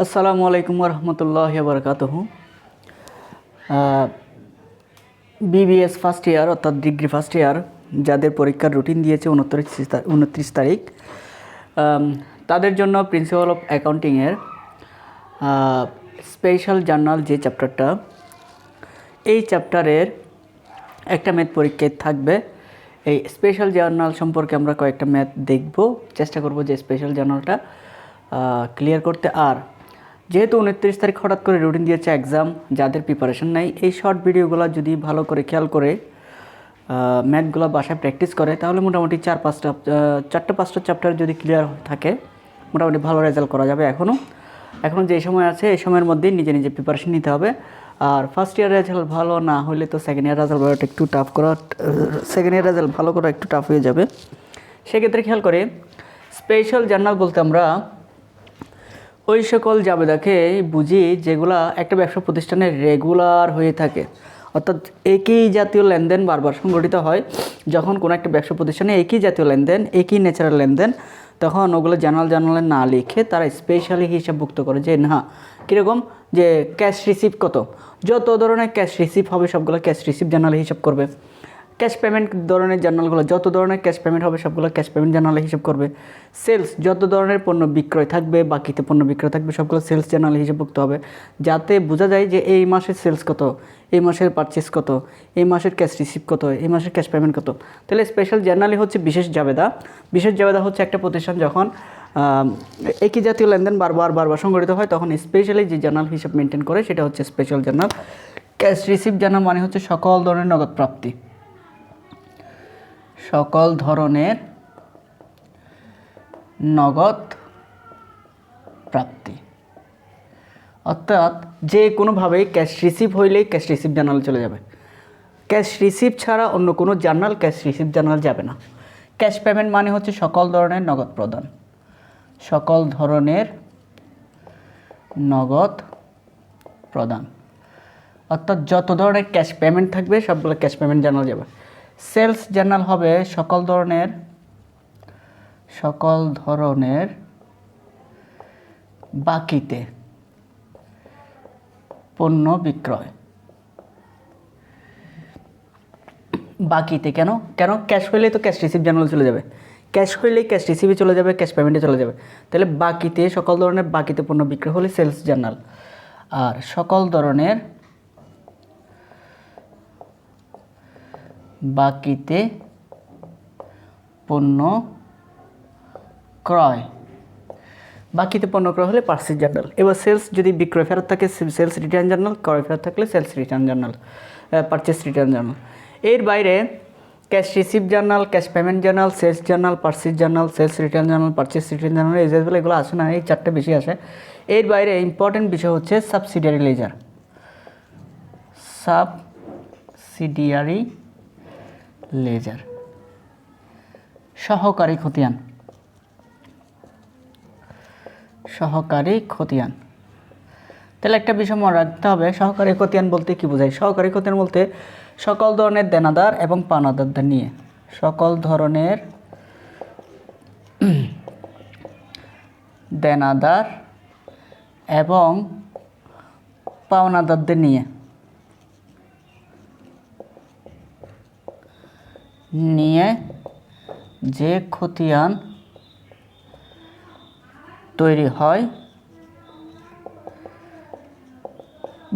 আসসালামু আলাইকুম রহমতুল্লাহ বারকাতুহু। BBS first year অর্থাৎ ডিগ্রি ফার্স্ট ইয়ার যাদের পরীক্ষার রুটিন দিয়েছে 29 তারিখ, তাদের জন্য প্রিন্সিপাল অফ অ্যাকাউন্টিংয়ের স্পেশাল জার্নাল যে চ্যাপ্টারটা, এই চ্যাপ্টারের একটা ম্যাথ পরীক্ষায় থাকবে। এই স্পেশাল জার্নাল সম্পর্কে আমরা কয়েকটা ম্যাথ দেখব, চেষ্টা করব যে স্পেশাল জার্নালটা ক্লিয়ার করতে। আর যেহেতু 29 তারিখ হঠাৎ করে রুটিন দিয়েছে এক্সাম, যাদের প্রিপারেশন নাই, এই শর্ট ভিডিওগুলো যদি ভালো করে খেয়াল করে ম্যাথগুলো বাসায় প্র্যাকটিস করে, তাহলে মোটামুটি 4-5টা চ্যাপ্টার যদি ক্লিয়ার থাকে, মোটামুটি ভালো রেজাল্ট করা যাবে। এখনও যে সময় আছে, এই সময়ের মধ্যেই নিজে নিজে প্রিপারেশন নিতে হবে। আর ফার্স্ট ইয়ার রেজাল্ট ভালো না হলে তো সেকেন্ড ইয়ার রেজাল্ট একটু টাফ করা, সেকেন্ড ইয়ার রেজাল্ট ভালো করা একটু টাফ হয়ে যাবে। সেক্ষেত্রে খেয়াল করে স্পেশাল জার্নাল বলতে আমরা ওই সকল জাবেদাকে বুঝি যেগুলা একটা ব্যবসা প্রতিষ্ঠানে রেগুলার হয়ে থাকে, অর্থাৎ একই জাতীয় লেনদেন বারবার সংঘটিত হয়। যখন কোনো একটা ব্যবসা প্রতিষ্ঠানে একই জাতীয় লেনদেন, একই ন্যাচারাল লেনদেন, তখন ওগুলো জার্নালে না লিখে তারা স্পেশালি হিসাবভুক্ত করে যে না, কীরকম, যে ক্যাশ রিসিভ কত, যত ধরনের ক্যাশ রিসিভ হবে সবগুলো ক্যাশ রিসিভ জার্নালে হিসাব করবে। ক্যাশ পেমেন্ট ধরনের জার্নালগুলো, যত ধরনের ক্যাশ পেমেন্ট হবে সবগুলো ক্যাশ পেমেন্ট জার্নালে হিসাব করবে। সেলস, যত ধরনের পণ্য বিক্রয় থাকবে, বাকিতে পণ্য বিক্রয় থাকবে, সবগুলো সেলস জার্নালে হিসাবভুক্ত হবে, যাতে বোঝা যায় যে এই মাসের সেলস কত, এই মাসের পারচেস কত, এই মাসের ক্যাশ রিসিভ কত, এই মাসের ক্যাশ পেমেন্ট কত। তাহলে স্পেশাল জার্নালই হচ্ছে বিশেষ জাবেদা। বিশেষ জাবেদা হচ্ছে একটা প্রতিষ্ঠান যখন একই জাতীয় লেনদেন বারবার সংঘটিত হয়, তখন স্পেশালি যে জার্নাল হিসাব মেনটেন করে সেটা হচ্ছে special journal. Cash receive journal মানে হচ্ছে সকল ধরনের নগদ প্রাপ্তি, সকল ধরনের নগদ প্রাপ্তি, অর্থাৎ যে কোনোভাবেই ক্যাশ রিসিভ হইলেই ক্যাশ রিসিভ জার্নালে চলে যাবে। ক্যাশ রিসিভ ছাড়া অন্য কোনো জার্নাল ক্যাশ রিসিভ জার্নাল যাবে না। ক্যাশ পেমেন্ট মানে হচ্ছে সকল ধরনের নগদ প্রদান, সকল ধরনের নগদ প্রদান, অর্থাৎ যত ধরনের ক্যাশ পেমেন্ট থাকবে সবগুলো ক্যাশ পেমেন্ট জার্নাল যাবে। সেলস জার্নাল হবে সকল ধরনের বাকিতে পণ্য বিক্রয়। বাকিতে কেন ক্যাশ হইলেই তো ক্যাশ রিসিভ জার্নাল চলে যাবে, ক্যাশ হইলেই ক্যাশ রিসিভে চলে যাবে, ক্যাশ পেমেন্টে চলে যাবে। তাহলে বাকিতে, সকল ধরনের বাকিতে পণ্য বিক্রয় হলে সেলস জার্নাল, আর সকল ধরনের বাকিতে পণ্য ক্রয়, বাকিতে পণ্য ক্রয় হলে পারচেজ জার্নাল। এবার সেলস যদি বিক্রয় ফেরত থাকে সেলস রিটার্ন জার্নাল, ক্রয় ফেরত থাকলে sales return journal, purchase return journal. এর বাইরে cash receive journal, cash payment journal, sales journal, purchase journal, sales return journal, purchase return journal, এই যেগুলো এগুলো আসে না, এই চারটে বেশি আসে। এর বাইরে ইম্পর্টেন্ট বিষয় হচ্ছে সাবসিডিয়ারি লেজার, সাবসিডিয়ারি লেজার, সহকারী খতিয়ান, সহকারী খতিয়ান। তাহলে একটা বিষয় মনে রাখতে হবে, সহকারী খতিয়ান বলতে কি বোঝায়? সহকারী খতিয়ান বলতে সকল ধরনের দেনাদার এবং পাওনাদারদের নিয়ে, সকল ধরনের দেনাদার এবং পাওনাদারদের নিয়ে যে খতিয়ান তৈরি হয়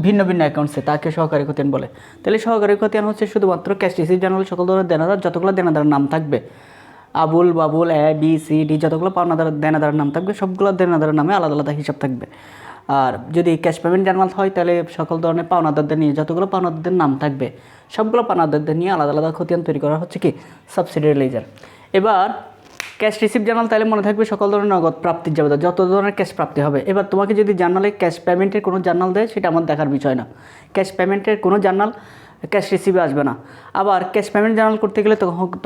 ভিন্ন ভিন্ন অ্যাকাউন্টসে, তাকে সহকারী খতিয়ান বলে। তাহলে সহকারী খতিয়ান হচ্ছে শুধুমাত্র ক্যাশ রিসিভ জার্নাল, সকল ধরনের দেনাদার, যতগুলো দেনাদার নাম থাকবে, Abul Babul A B C D, যতগুলো পাওনাদার দেনাদারের নাম থাকবে সবগুলো দেনাদারের নামে আলাদা আলাদা হিসাব থাকবে। আর যদি ক্যাশ পেমেন্ট জার্নাল হয়, তাহলে সকল ধরনের পাওনাদারদের নিয়ে যতগুলো পাওনাদারদের নাম থাকবে সবগুলো পাওনাদারদের নিয়ে আলাদা আলাদা খতিয়ান তৈরি করা হচ্ছে কি সাবসিডিয়ারি লেজার। এবার ক্যাশ রিসিভ জার্নাল তাহলে মনে থাকবে সকল ধরনের নগদ প্রাপ্তির জাবেদা, যত ধরনের ক্যাশ প্রাপ্তি হবে। এবার তোমাকে যদি জার্নালে ক্যাশ পেমেন্টের কোনো জার্নাল দেয়, সেটা আমার দেখার বিষয় না। ক্যাশ পেমেন্টের কোনো জার্নাল ক্যাশ রিসিভে আসবে না। আবার ক্যাশ পেমেন্ট জার্নাল করতে গেলে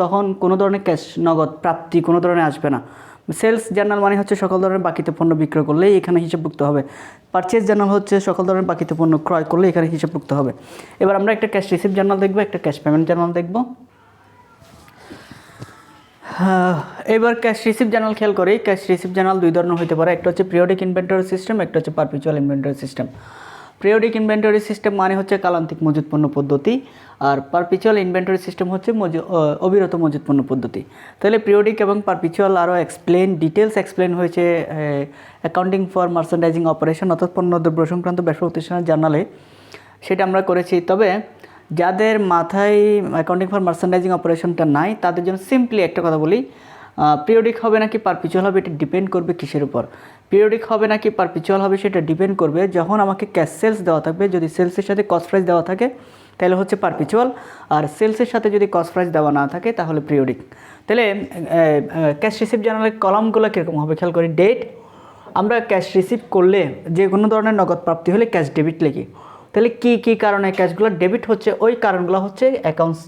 তখন কোনো ধরনের ক্যাশ নগদ প্রাপ্তি কোনো ধরনের আসবে না। সেলস জার্নাল মানে হচ্ছে সকল ধরনের বাকিতে পণ্য বিক্রয় করলেই এখানে হিসাবভুক্ত হবে। পারচেজ জার্নাল হচ্ছে সকল ধরনের বাকিতে পণ্য ক্রয় করলে এখানে হিসাবভুক্ত হবে। এবার আমরা একটা ক্যাশ রিসিভ জার্নাল দেখব, একটা ক্যাশ পেমেন্ট জার্নাল দেখব। এবার ক্যাশ রিসিভ জার্নাল খেয়াল করি। ক্যাশ রিসিভ জার্নাল দুই ধরনের হতে পারে, একটা হচ্ছে পিরিয়ডিক ইনভেন্টরি সিস্টেম, একটা হচ্ছে perpetual inventory system. Periodic inventory system মানে হচ্ছে কালান্তিক মজুত পণ্য পদ্ধতি, আর পারপিচুয়াল ইনভেন্টরি সিস্টেম হচ্ছে অবিরত মজুত পণ্য পদ্ধতি। তাহলে পিরিয়ডিক এবং পারপিচুয়াল আরও ডিটেলস এক্সপ্লেন হয়েছে অ্যাকাউন্টিং ফর মার্চেন্ডাইজিং অপারেশন অর্থাৎ পণ্যদ্রব্য সংক্রান্ত ব্যবসা প্রতিষ্ঠানের জার্নালে, সেটা আমরা করেছি। তবে যাদের মাথায় অ্যাকাউন্টিং ফর মার্চেন্ডাইজিং অপারেশনটা নাই তাদের জন্য সিম্পলি একটা কথা বলি, পিরিয়ডিক হবে নাকি পারপিচুয়াল হবে এটা ডিপেন্ড করবে কিসের উপর। পিরিয়ডিক হবে নাকি পারপিচুয়াল হবে সেটা ডিপেন্ড করবে যখন আমাকে ক্যাশ সেলস দেওয়া থাকবে, যদি সেলসের সাথে কস্ট প্রাইস দেওয়া থাকে তাহলে হচ্ছে পারপিচুয়াল, আর সেলসের সাথে যদি কস্ট প্রাইস দেওয়া না থাকে তাহলে পিরিয়ডিক। তাহলে ক্যাশ রিসিভ জার্নালের কলামগুলো কীরকম হবে খেয়াল করি। ডেট, আমরা ক্যাশ রিসিভ করলে যে কোনো ধরনের নগদ প্রাপ্তি হলে ক্যাশ ডেবিট লিখি। তাহলে কী কী কারণে ক্যাশগুলো ডেবিট হচ্ছে, ওই কারণগুলো হচ্ছে অ্যাকাউন্টস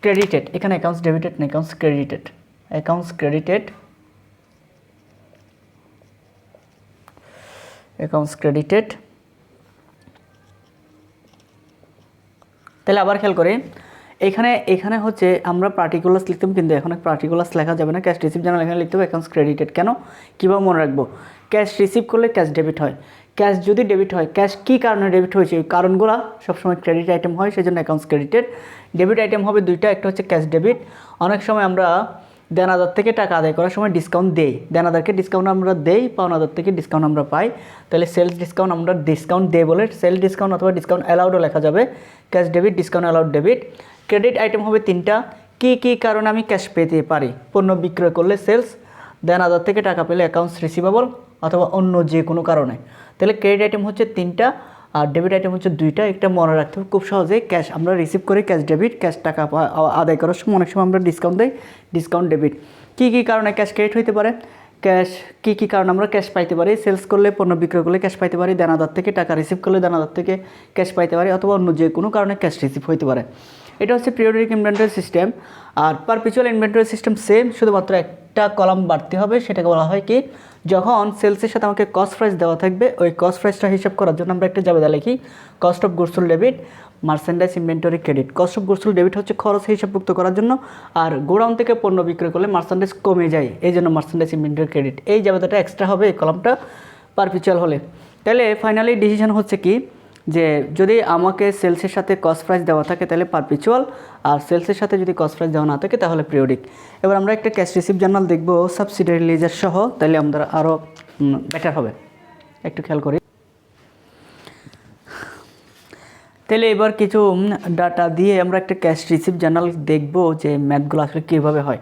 ক্রেডিটেড, এখানে অ্যাকাউন্টস ডেবিটেড না, accounts credited. Accounts credited, accounts credited. তাহলে আবার খেয়াল করি, এখানে হচ্ছে আমরা পার্টিকুলার্স লিখতাম, কিন্তু এখন পার্টিকুলার্স লেখা যাবে না। ক্যাশ রিসিভ জার্নাল এখানে লিখতে হবে অ্যাকাউন্টস ক্রেডিটেড। কেন, কীভাবে মনে রাখবো? ক্যাশ রিসিভ করলে ক্যাশ ডেবিট হয়, ক্যাশ যদি ডেবিট হয়, ক্যাশ কী কারণে ডেবিট হয়েছে ওই কারণগুলো সবসময় ক্রেডিট আইটেম হয়, সেই জন্য অ্যাকাউন্টস ক্রেডিটেড। ডেবিট আইটেম হবে দুইটা, একটা হচ্ছে ক্যাশ ডেবিট। অনেক সময় আমরা দেনাদার থেকে টাকা আদায় করার সময় ডিসকাউন্ট দেই, দেনাদারকে ডিসকাউন্ট আমরা দেই, পাওনাদার থেকে ডিসকাউন্ট আমরা পাই। তাহলে সেলস ডিসকাউন্ট আমরা ডিসকাউন্ট দেই বলে সেল ডিসকাউন্ট অথবা ডিসকাউন্ট অ্যালাউডও লেখা যাবে। Cash debit, discount allowed, debit. Credit item হবে তিনটা, কী কী কারণে আমি ক্যাশ পেতে পারি। পণ্য বিক্রয় করলে সেলস, দেনাদার থেকে টাকা পেলে অ্যাকাউন্টস রিসিভেবল, অথবা অন্য যে কোনো কারণে। তাহলে ক্রেডিট আইটেম হচ্ছে তিনটা আর ডেবিট আইটেম হচ্ছে দুইটা। একটা মনে রাখতে হবে খুব সহজেই, ক্যাশ আমরা রিসিভ করি ক্যাশ ডেবিট, ক্যাশ টাকা আদায় করার সময় অনেক সময় আমরা ডিসকাউন্ট দিই, ডিসকাউন্ট ডেবিট। কী কী কারণে ক্যাশ ক্রেডিট হইতে পারে, ক্যাশ কী কী কারণে আমরা ক্যাশ পাইতে পারি। সেলস করলে, পণ্য বিক্রয় করলে ক্যাশ পাইতে পারি, দেনাদার থেকে টাকা রিসিভ করলে দেনাদার থেকে ক্যাশ পাইতে পারি, অথবা অন্য যে কোনো কারণে ক্যাশ রিসিভ হইতে পারে। এটা হচ্ছে পিরিয়ডিক ইনভেন্টরি সিস্টেম। আর পারপিচুয়াল ইনভেন্টরি সিস্টেম সেম, শুধুমাত্র একটা কলাম বাড়তে হবে, সেটাকে বলা হয় কি, যখন সেলসের সাথে আমাকে কস্ট প্রাইস দেওয়া থাকবে ওই কস্ট প্রাইসটা হিসাব করার জন্য আমরা একটা জাবেদা লিখি, cost of goods sold debit, merchandise inventory credit. Cost of goods sold debit হচ্ছে খরচ হিসাবভুক্ত করার জন্য, আর গোডাউন থেকে পণ্য বিক্রয় করলে মার্চেন্ডাইজ কমে যায়, এই জন্য মার্চেন্ডাইজ ইনভেন্টরি ক্রেডিট। এই জাবেদাটা এক্সট্রা হবে এই কলামটা পারপিচুয়াল হলে। তাহলে ফাইনালি ডিসিশন হচ্ছে কি, যে যদি আমাকে সেলসের সাথে কস্ট প্রাইস দেওয়া থাকে তাহলে পারপিচুয়াল, আর সেলসের সাথে যদি কস্ট প্রাইস দেওয়া না থাকে তাহলে পিরিয়ডিক। এবার আমরা একটা ক্যাশ রিসিভ জার্নাল দেখব সাবসিডিয়ারি লেজার সহ, তাহলে আমরা আরও বেটার হবে। একটু খেয়াল করি। তাহলে এবার কিছু ডাটা দিয়ে আমরা একটা ক্যাশ রিসিভ জার্নাল দেখব যে ম্যাথগুলো আসলে কীভাবে হয়।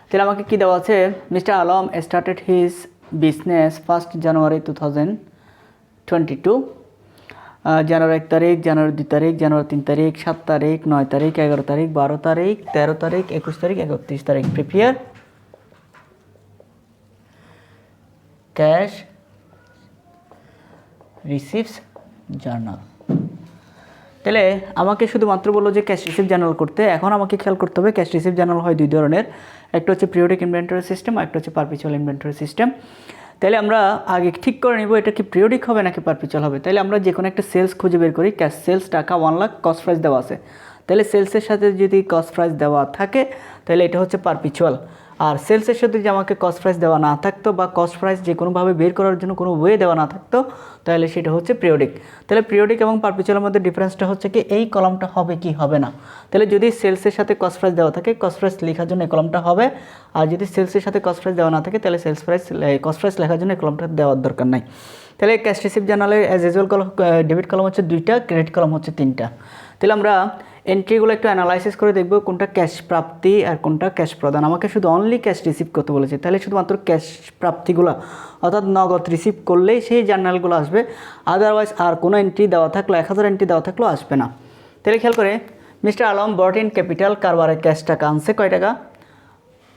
তাহলে আমাকে কী দেওয়া আছে, mister Alam started his business 1 জানুয়ারি 2022। জানুয়ারি 1 তারিখ, জানুয়ারি 2 তারিখ, জানুয়ারি 3 তারিখ, 7 তারিখ, 9 তারিখ, 11 তারিখ, 12 তারিখ, 13 তারিখ, 21 তারিখ, 31 তারিখ। Prepare cash receives journal. তাহলে আমাকে শুধুমাত্র বললো যে ক্যাশ রিসিভ জার্নাল করতে। এখন আমাকে খেয়াল করতে হবে ক্যাশ রিসিভ জার্নাল হয় দুই ধরনের, একটা হচ্ছে পিরিয়ডিক ইনভেন্টরি সিস্টেম, আর একটা হচ্ছে পারপিচুয়াল ইনভেন্টরি সিস্টেম। তাহলে আমরা আগে ঠিক করে নিব এটা কি পিরিয়ডিক হবে নাকি পারপিচুয়াল হবে। তাহলে আমরা যে কোনো একটা সেলস খুঁজে বের করি, ক্যাশ সেলস টাকা 1 লাখ, কস্ট প্রাইস দেওয়া আছে। তাহলে সেলসের সাথে যদি কস্ট প্রাইস দেওয়া থাকে তাহলে এটা হচ্ছে পারপিচুয়াল, আর সেলসের সাথে যদি আমাকে কস্ট প্রাইস দেওয়া না থাকতো বা কস্ট প্রাইস যে কোনোভাবে বের করার জন্য কোনো ওয়ে দেওয়া না থাকতো তাহলে সেটা হচ্ছে পিরিয়ডিক। তাহলে পিরিয়ডিক এবং পারপিচুয়ালের মধ্যে ডিফারেন্সটা হচ্ছে কি, এই কলামটা হবে কি হবে না। তাহলে যদি সেলসের সাথে কস্ট প্রাইস দেওয়া থাকে কস্ট প্রাইস লেখার জন্য এই কলামটা হবে, আর যদি সেলসের সাথে কস্ট প্রাইস দেওয়া না থাকে তাহলে কস্ট প্রাইস লেখার জন্য এই কলামটা দেওয়ার দরকার নাই। তাহলে ক্যাশ রিসিভ জার্নালে অ্যাজ ইউজুয়াল কলম, ডেবিট কলম হচ্ছে 2টা, ক্রেডিট কলম হচ্ছে 3টা। তাহলে আমরা এন্ট্রিগুলো একটু অ্যানালাইসিস করে দেখব কোনটা ক্যাশ প্রাপ্তি আর কোনটা ক্যাশ প্রদান। আমাকে শুধু অনলি ক্যাশ রিসিভ করতে বলেছে, তাহলে শুধুমাত্র ক্যাশ প্রাপ্তিগুলো অর্থাৎ নগদ রিসিভ করলেই সেই জার্নালগুলো আসবে, আদারওয়াইজ আর কোনো এন্ট্রি দেওয়া থাকলো 1000 এন্ট্রি দেওয়া থাকলেও আসবে না। তাহলে খেয়াল করে, mister Alam brought in capital, কারবারে ক্যাশ টাকা আনছে কয় টাকা,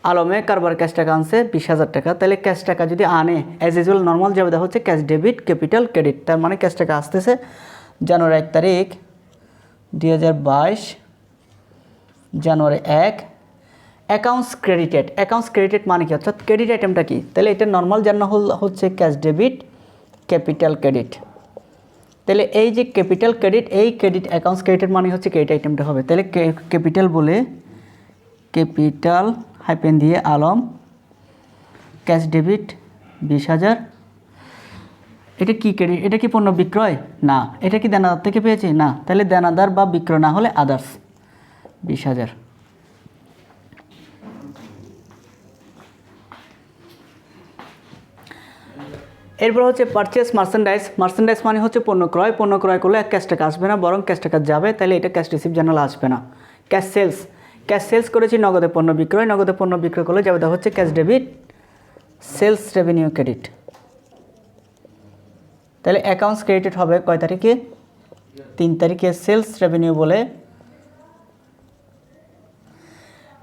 আলমে কারবার ক্যাশ টাকা আনছে 20,000 টাকা। তাহলে ক্যাশ টাকা যদি আনে অ্যাজ ইউজুয়াল নর্মাল যাবে হচ্ছে ক্যাশ ডেবিট, ক্যাপিটাল, ক্রেডিট। তার মানে ক্যাশ টাকা আসতেছে জানুয়ারি 1 তারিখ 2022, জানুয়ারি 1। অ্যাকাউন্টস ক্রেডিটেড, অ্যাকাউন্টস ক্রেডিটেড মানে কি, অর্থাৎ ক্রেডিট আইটেমটা কি। তাহলে এটা নর্মাল জার্নাল হচ্ছে ক্যাশ ডেবিট, ক্যাপিটাল ক্রেডিট। তাহলে এই যে ক্যাপিটাল ক্রেডিট, এই ক্রেডিট অ্যাকাউন্টস ক্রেডিটেড মানে হচ্ছে ক্রেডিট আইটেমটা হবে। তাহলে ক্যাপিটাল বলে ক্যাপিটাল হাইপেন দিয়ে আলম, ক্যাশ ডেবিট 20,000। এটা কি ক্রেডিট? এটা কি পণ্য বিক্রয়? না। এটা কি দেনাদার থেকে পেয়েছি? না। তাহলে দেনাদার বা বিক্রয় না হলে আদার্স 20,000। এরপর হচ্ছে পারচেস মার্চেন্ডাইজ। মার্চেন্ডাইজ মানে হচ্ছে পণ্য ক্রয়। পণ্য ক্রয় করলে ক্যাশ টাকা আসবে না, বরং ক্যাশ টাকা যাবে, তাহলে এটা ক্যাশ রিসিভ জার্নাল আসবে না। ক্যাশ সেলস, ক্যাশ সেলস করেছি, নগদে পণ্য বিক্রয়। নগদে পণ্য বিক্রয় করলে যাবে দেওয়া হচ্ছে cash debit, sales revenue credit. তাহলে অ্যাকাউন্টস ক্রেডিটেড হবে কয় তারিখে? 3 তারিখে। সেলস রেভিনিউ বলে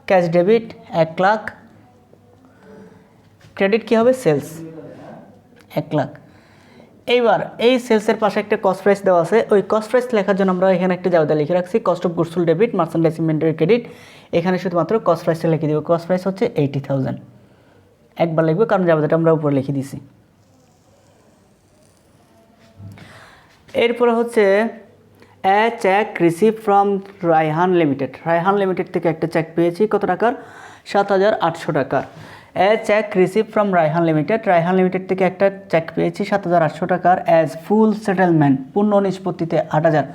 ক্যাশ ডেবিট 1 লাখ, ক্রেডিট কী হবে? সেলস 1 লাখ। এইবার এই সেলসের পাশে একটা কস্ট প্রাইস দেওয়া আছে, ওই কস্ট প্রাইস লেখার জন্য আমরা এখানে একটা জায়গা লিখে রাখছি cost of goods sold debit, merchandise inventory credit. এখানে শুধুমাত্র কস্ট প্রাইসটা লিখে দিব। কস্ট প্রাইস হচ্ছে 80,000, একবার লিখবো কারণ জায়গাটা আমরা উপরে লিখে দিছি। এরপরে হচ্ছে a cheque receive from Raihan limited. Raihan limited থেকে একটা চেক পেয়েছি, কত টাকার? 7,800 টাকার। A cheque receive from Raihan limited. Raihan limited থেকে একটা চেক পেয়েছি 7,800 টাকার অ্যাজ ফুল সেটেলমেন্ট, পূর্ণ নিষ্পত্তিতে 8,000।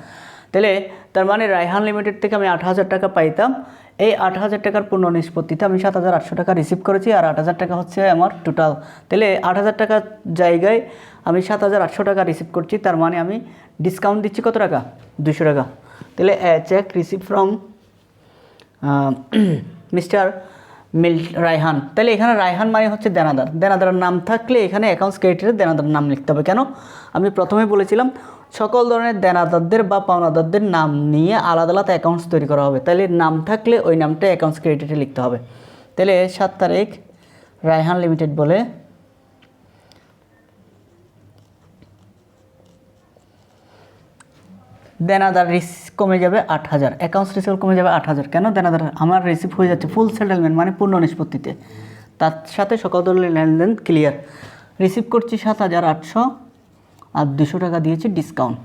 তাহলে তার মানে রায়হান লিমিটেড থেকে আমি 8,000 টাকা পাইতাম, এই 8,000 টাকার পূর্ণ নিষ্পত্তিতে আমি 7,800 টাকা রিসিভ করেছি, আর 8,000 টাকা হচ্ছে আমার টোটাল। তাহলে 8,000 টাকার জায়গায় আমি 7,800 টাকা রিসিভ করছি, তার মানে আমি ডিসকাউন্ট দিচ্ছি কত টাকা? 200 টাকা। তাহলে cheque receive from mister Raihan. তাহলে এখানে রায়হান মানে হচ্ছে দেনাদার। দেনাদারের নাম থাকলে এখানে অ্যাকাউন্টস ক্রেডিটের দেনাদারের নাম লিখতে হবে। কেন? আমি প্রথমে বলেছিলাম সকল ধরনের দেনাদারদের বা পাওনাদারদের নাম নিয়ে আলাদা আলাদা অ্যাকাউন্টস তৈরি করা হবে, তাহলে নাম থাকলে ওই নামটা অ্যাকাউন্টস ক্রেডিটে লিখতে হবে। তাহলে 7 তারিখ রায়হান লিমিটেড বলে দেনাদার কমে যাবে 8,000, অ্যাকাউন্টস রিসিভ কমে যাবে 8,000। কেন? দেনাদার আমার রিসিভ হয়ে যাচ্ছে ফুল সেটেলমেন্ট মানে পূর্ণ নিষ্পত্তিতে, তার সাথে সকল ধরনের লেনদেন ক্লিয়ার। রিসিভ করছি 7,800 আর 200 টাকা দিয়েছি ডিসকাউন্ট।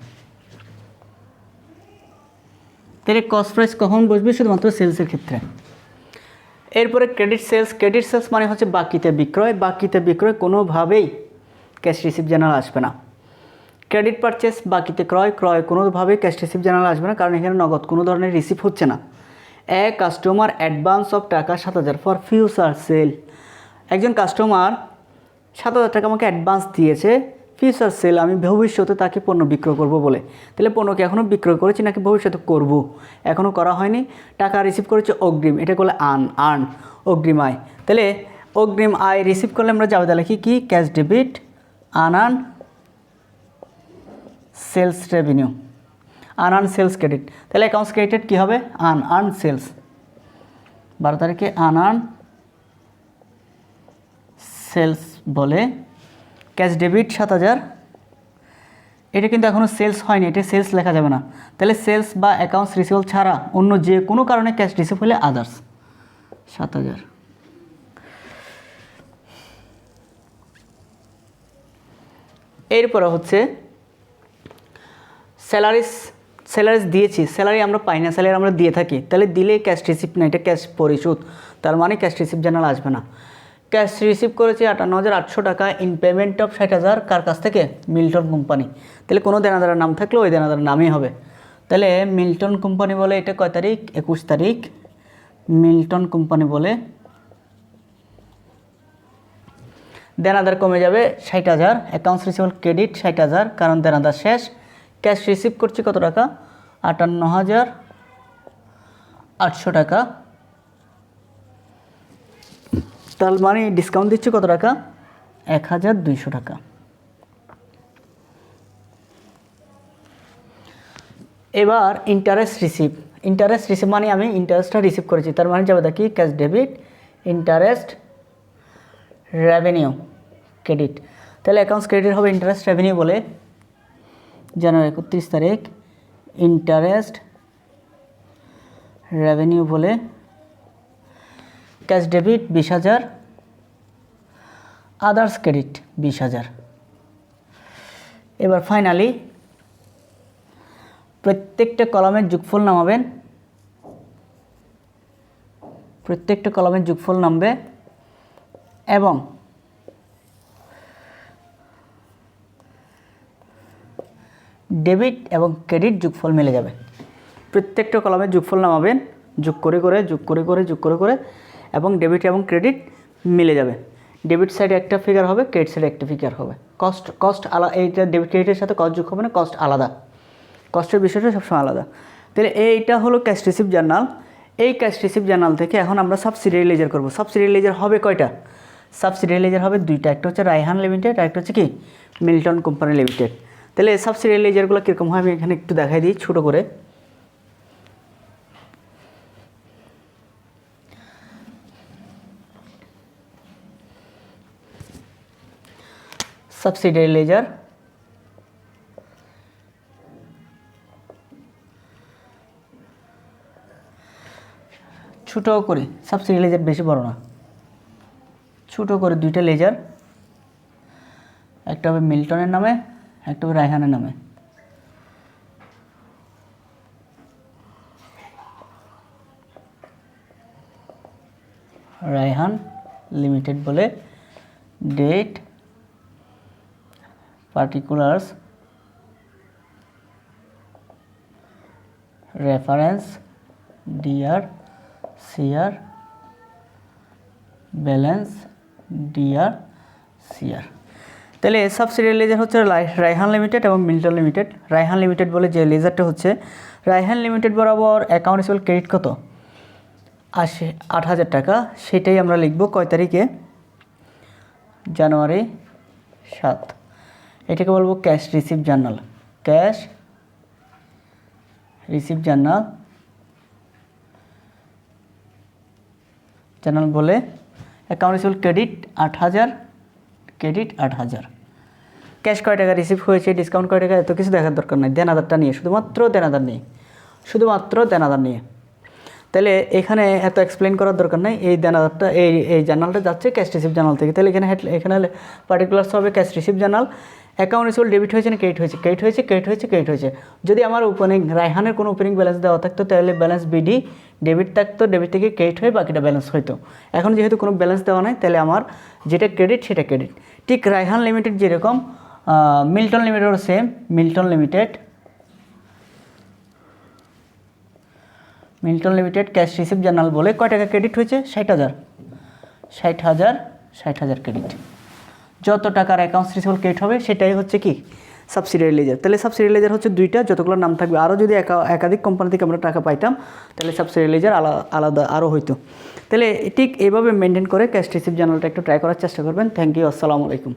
তাহলে কস্ট প্রাইস কখন বসবে? শুধুমাত্র সেলসের ক্ষেত্রে। এরপরে ক্রেডিট সেলস। ক্রেডিট সেলস মানে হচ্ছে বাকিতে বিক্রয়। বাকিতে বিক্রয় কোনোভাবেই ক্যাশ রিসিভ জার্নাল আসবে না। ক্রেডিট পারচেস বাকিতে ক্রয়। ক্রয় কোনোভাবেই ক্যাশ রিসিভ জার্নাল আসবে না, কারণ এখানে নগদ কোনো ধরনের রিসিভ হচ্ছে না। কাস্টমার অ্যাডভান্স অফ টাকা 7,000 ফর ফিউচার সেল। একজন কাস্টমার 7,000 টাকা আমাকে অ্যাডভান্স দিয়েছে ফিউচার সেল, আমি ভবিষ্যতে তাকে পণ্য বিক্রয় করব বলে। তাহলে পণ্যকে এখনও বিক্রয় করেছি নাকি ভবিষ্যতে করব? এখনও করা হয়নি। টাকা রিসিভ করেছে অগ্রিম, এটা করলে আর্ন অগ্রিম আয়। তাহলে অগ্রিম আয় রিসিভ করলে আমরা যাবে লিখি কি? Cash debit unearned sales revenue, unearned sales credit. তাহলে অ্যাকাউন্টস ক্রেডিটেড কী হবে? Unearned sales. 12 তারিখে আনআর্ন সেলস বলে ক্যাশ ডেবিট 7,000। এটা কিন্তু এখনও সেলস হয়নি, এটা সেলস লেখা যাবে না। তাহলে সেলস বা অ্যাকাউন্টস রিসিভেবল ছাড়া অন্য যে কোনো কারণে ক্যাশ রিসিভ হলে আদার্স 7,000। এরপরে হচ্ছে স্যালারিস দিয়েছি, স্যালারি আমরা পাই না, স্যালারি আমরা দিয়ে থাকি। তাহলে দিলে ক্যাশ রিসিভ না, এটা ক্যাশ পরিশোধ, তার মানে ক্যাশ রিসিভ জার্নাল আসবে না। ক্যাশ রিসিভ করেছি 58,800 টাকা ইন পেমেন্ট অফ 60,000, কার কাছ থেকে? Milton company. তাহলে কোনো দেনাদারের নাম থাকলে ওই দেনাদারের নামই হবে। তাহলে মিল্টন কোম্পানি বলে এটা কয় তারিখ? 21 তারিখ মিল্টন কোম্পানি বলে দেনাদার কমে যাবে 60,000, অ্যাকাউন্টস রিসিভেবল ক্রেডিট 60,000, কারণ দেনাদার শেষ। ক্যাশ রিসিভ করছি কত টাকা? 58,800 টাকা, তার মানে ডিসকাউন্ট দিচ্ছি কত টাকা? 1,200 টাকা। এবার ইন্টারেস্ট রিসিভ। ইন্টারেস্ট রিসিভ মানে আমি ইন্টারেস্টটা রিসিভ করেছি, তার মানে যাবে দেখি cash debit interest revenue credit. তাহলে অ্যাকাউন্টস ক্রেডিট হবে ইন্টারেস্ট রেভিনিউ বলে জানুয়ারি 31 তারিখ ইন্টারেস্ট রেভিনিউ বলে ক্যাশ ডেবিট 20,000, আদার্স ক্রেডিট 20,000। এবার ফাইনালি প্রত্যেকটা কলামের যোগফল নামাবেন। প্রত্যেকটা কলামের যোগফল নামবে এবং ডেবিট এবং ক্রেডিট যোগফল মিলে যাবে। প্রত্যেকটা কলামের যোগফল নামাবেন, যোগ করে করে এবং ডেবিট এবং ক্রেডিট মিলে যাবে। ডেবিট সাইডে একটা ফিগার হবে, ক্রেডিট সাইডে একটা ফিগার হবে। কস্ট আলাদা, এইটা ডেবিট ক্রেডিটের সাথে কস্ট যোগ হবে না, কস্ট আলাদা, কস্টের বিষয়টা সবসময় আলাদা। তাহলে এইটা হলো ক্যাশ রিসিভ জার্নাল। এই ক্যাশ রিসিভ জার্নাল থেকে এখন আমরা সাবসিডিয়ারি লেজার করব। সাবসিডিয়ারি লেজার হবে কয়টা? সাবসিডিয়ারি লেজার হবে দুইটা, একটা হচ্ছে রায়হান লিমিটেড আর একটা হচ্ছে কি মিল্টন কোম্পানি লিমিটেড। তাহলে এই সাবসিডিয়ারি লেজারগুলো কীরকম হয় আমি এখানে একটু দেখাই দিই ছোটো করে। সাবসিডিয়ারি লেজার ছোটো করে, সাবসিডিয়ারি লেজার বেশি বড় না, ছোটো করে দুইটা লেজার, একটা হবে মিল্টনের নামে, একটা হবে রায়হানের নামে। রায়হান লিমিটেড বলে date, particulars, reference, DR, CR, balance, DR, CR. তাহলে সাবসিডিয়ারি লেজার হচ্ছে রায়হান লিমিটেড এবং মিল্টন লিমিটেড। রায়হান লিমিটেড বলে যে লেজারটা হচ্ছে, রায়হান লিমিটেড বরাবর অ্যাকাউন্ট রিসিভেবল ক্রেডিট কত? 8,000 টাকা। সেটাই আমরা লিখব কয় তারিখে? জানুয়ারি 7। এটাকে বলবো cash receive journal. Cash receive journal বলে account receivable credit 8,000, credit 8,000। Cash কয় টাকা রিসিভ হয়েছে, ডিসকাউন্ট কয় টাকা, এত কিছু দেখার দরকার নাই। দেনাদারটা নিয়ে, শুধুমাত্র দেনাদার নিয়ে। তাহলে এখানে এত এক্সপ্লেন করার দরকার নাই। এই দেনাদারটা এই জার্নালটা যাচ্ছে ক্যাশ রিসিভ জার্নাল থেকে। তাহলে এখানে পার্টিকুলার্স হবে cash receive journal. Account receivable debit হয়েছে না ক্রেডিট হয়েছে? ক্রেডিট হয়েছে। যদি আমার ওপেনিং রায়হানের কোনো ওপেনিং ব্যালেন্স দেওয়া থাকতো তাহলে ব্যালেন্স বিডি, ডেবিট থাকতো, ডেবিট থেকে ক্রেডিট হয়ে বাকিটা ব্যালেন্স হইতো। এখন যেহেতু কোনো ব্যালেন্স দেওয়া নাই তাহলে আমার যেটা ক্রেডিট সেটা ক্রেডিট। ঠিক রায়হান লিমিটেড যেরকম, মিল্টন লিমিটেডও same. Milton limited cash receive journal বলে কয় টাকা ক্রেডিট হয়েছে? 60,000 ক্রেডিট। যত টাকার অ্যাকাউন্টস রিসিভেবল ক্রেডিট হবে সেটাই হচ্ছে কি সাবসিডিয়ারি লেজার। তাহলে সাবসিডিয়ারি লেজার হচ্ছে দুইটা, যতগুলো নাম থাকবে। আরও যদি একাধিক কোম্পানি থেকে আমরা টাকা পাইতাম তাহলে সাবসিডিয়ারি লেজার আলাদা আরও হইতো। তাহলে ঠিক এইভাবে মেনটেন করে ক্যাশ রিসিভ জার্নালটা একটু ট্রাই করার চেষ্টা করবেন। থ্যাংক ইউ, আসসালামু আলাইকুম।